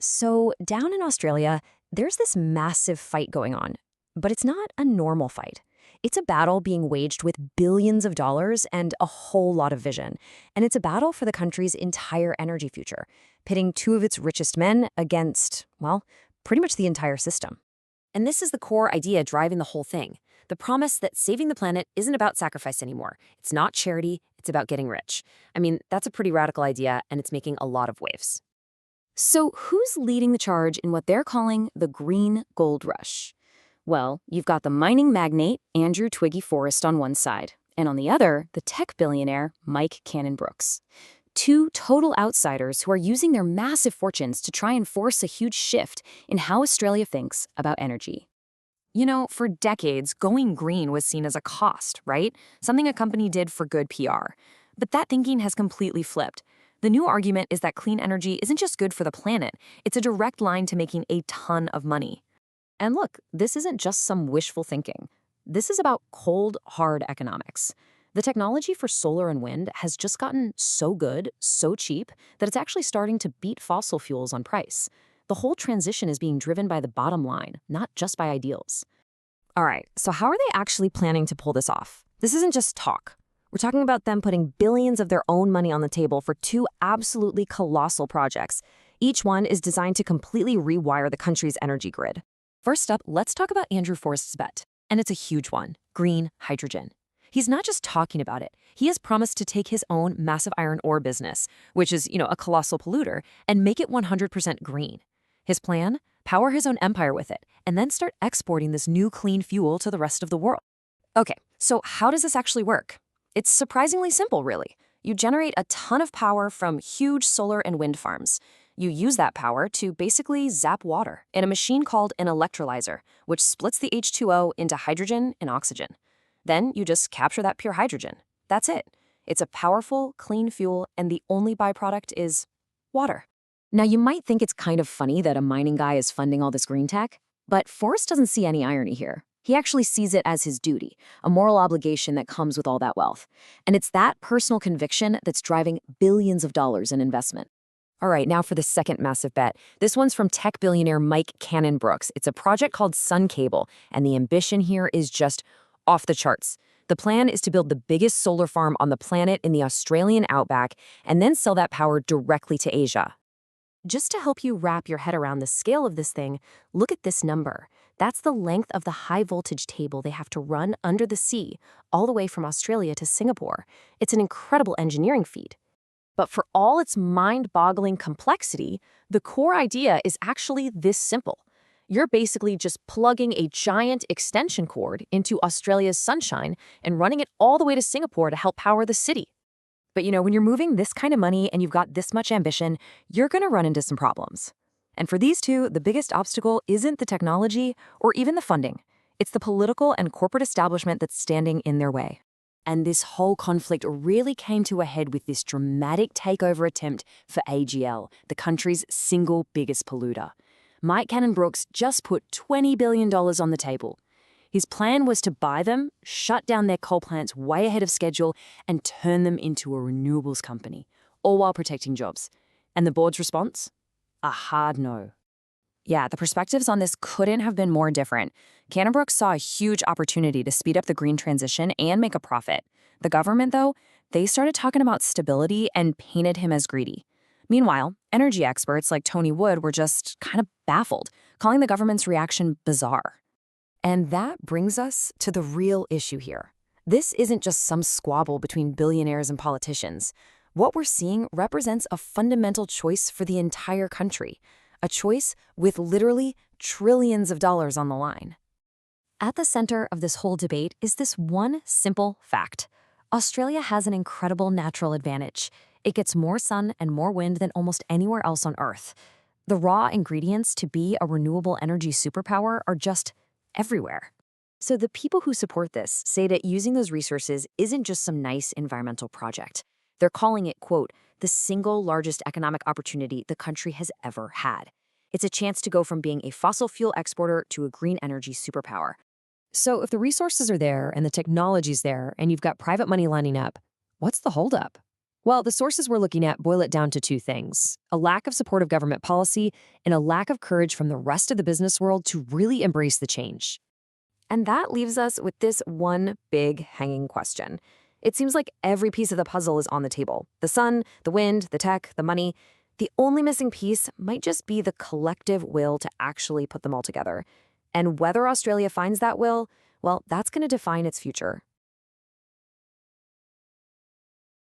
So, down in Australia, there's this massive fight going on. But it's not a normal fight. It's a battle being waged with billions of dollars and a whole lot of vision. And it's a battle for the country's entire energy future, pitting two of its richest men against, well, pretty much the entire system. And this is the core idea driving the whole thing. The promise that saving the planet isn't about sacrifice anymore. It's not charity, it's about getting rich. I mean, that's a pretty radical idea, and it's making a lot of waves. So who's leading the charge in what they're calling the green gold rush? Well, you've got the mining magnate, Andrew Twiggy Forrest, on one side, and on the other, the tech billionaire, Mike Cannon-Brookes. Two total outsiders who are using their massive fortunes to try and force a huge shift in how Australia thinks about energy. You know, for decades, going green was seen as a cost, right? Something a company did for good PR. But that thinking has completely flipped. The new argument is that clean energy isn't just good for the planet, it's a direct line to making a ton of money. And look, this isn't just some wishful thinking. This is about cold, hard economics. The technology for solar and wind has just gotten so good, so cheap, that it's actually starting to beat fossil fuels on price. The whole transition is being driven by the bottom line, not just by ideals. All right, so how are they actually planning to pull this off? This isn't just talk. We're talking about them putting billions of their own money on the table for two absolutely colossal projects. Each one is designed to completely rewire the country's energy grid. First up, let's talk about Andrew Forrest's bet. And it's a huge one: green hydrogen. He's not just talking about it. He has promised to take his own massive iron ore business, which is, a colossal polluter, and make it 100% green. His plan? Power his own empire with it, and then start exporting this new clean fuel to the rest of the world. Okay, so how does this actually work? It's surprisingly simple, really. You generate a ton of power from huge solar and wind farms. You use that power to basically zap water in a machine called an electrolyzer, which splits the H2O into hydrogen and oxygen. Then you just capture that pure hydrogen. That's it. It's a powerful, clean fuel, and the only byproduct is water. Now, you might think it's kind of funny that a mining guy is funding all this green tech, but Forrest doesn't see any irony here. He actually sees it as his duty, a moral obligation that comes with all that wealth. And it's that personal conviction that's driving billions of dollars in investment. All right, now for the second massive bet. This one's from tech billionaire Mike Cannon-Brookes. It's a project called Sun Cable, and the ambition here is just off the charts. The plan is to build the biggest solar farm on the planet in the Australian outback and then sell that power directly to Asia. Just to help you wrap your head around the scale of this thing, look at this number. That's the length of the high-voltage cable they have to run under the sea, all the way from Australia to Singapore. It's an incredible engineering feat. But for all its mind-boggling complexity, the core idea is actually this simple. You're basically just plugging a giant extension cord into Australia's sunshine and running it all the way to Singapore to help power the city. But when you're moving this kind of money and you've got this much ambition, you're going to run into some problems. And for these two, the biggest obstacle isn't the technology or even the funding. It's the political and corporate establishment that's standing in their way. And this whole conflict really came to a head with this dramatic takeover attempt for AGL, the country's single biggest polluter. Mike Cannon-Brookes just put $20 billion on the table. His plan was to buy them, shut down their coal plants way ahead of schedule, and turn them into a renewables company, all while protecting jobs. And the board's response? A hard no. Yeah, the perspectives on this couldn't have been more different. Cannon-Brookes saw a huge opportunity to speed up the green transition and make a profit. The government, though, they started talking about stability and painted him as greedy. Meanwhile, energy experts like Tony Wood were just kind of baffled, calling the government's reaction bizarre. And that brings us to the real issue here. This isn't just some squabble between billionaires and politicians. What we're seeing represents a fundamental choice for the entire country, a choice with literally trillions of dollars on the line. At the center of this whole debate is this one simple fact. Australia has an incredible natural advantage. It gets more sun and more wind than almost anywhere else on Earth. The raw ingredients to be a renewable energy superpower are just everywhere. So the people who support this say that using those resources isn't just some nice environmental project. They're calling it, quote, the single largest economic opportunity the country has ever had. It's a chance to go from being a fossil fuel exporter to a green energy superpower. So if the resources are there and the technology's there and you've got private money lining up, what's the holdup? Well, the sources we're looking at boil it down to two things: a lack of supportive government policy and a lack of courage from the rest of the business world to really embrace the change. And that leaves us with this one big hanging question. It seems like every piece of the puzzle is on the table: the sun, the wind, the tech, the money. The only missing piece might just be the collective will to actually put them all together. And whether Australia finds that will, well, that's going to define its future.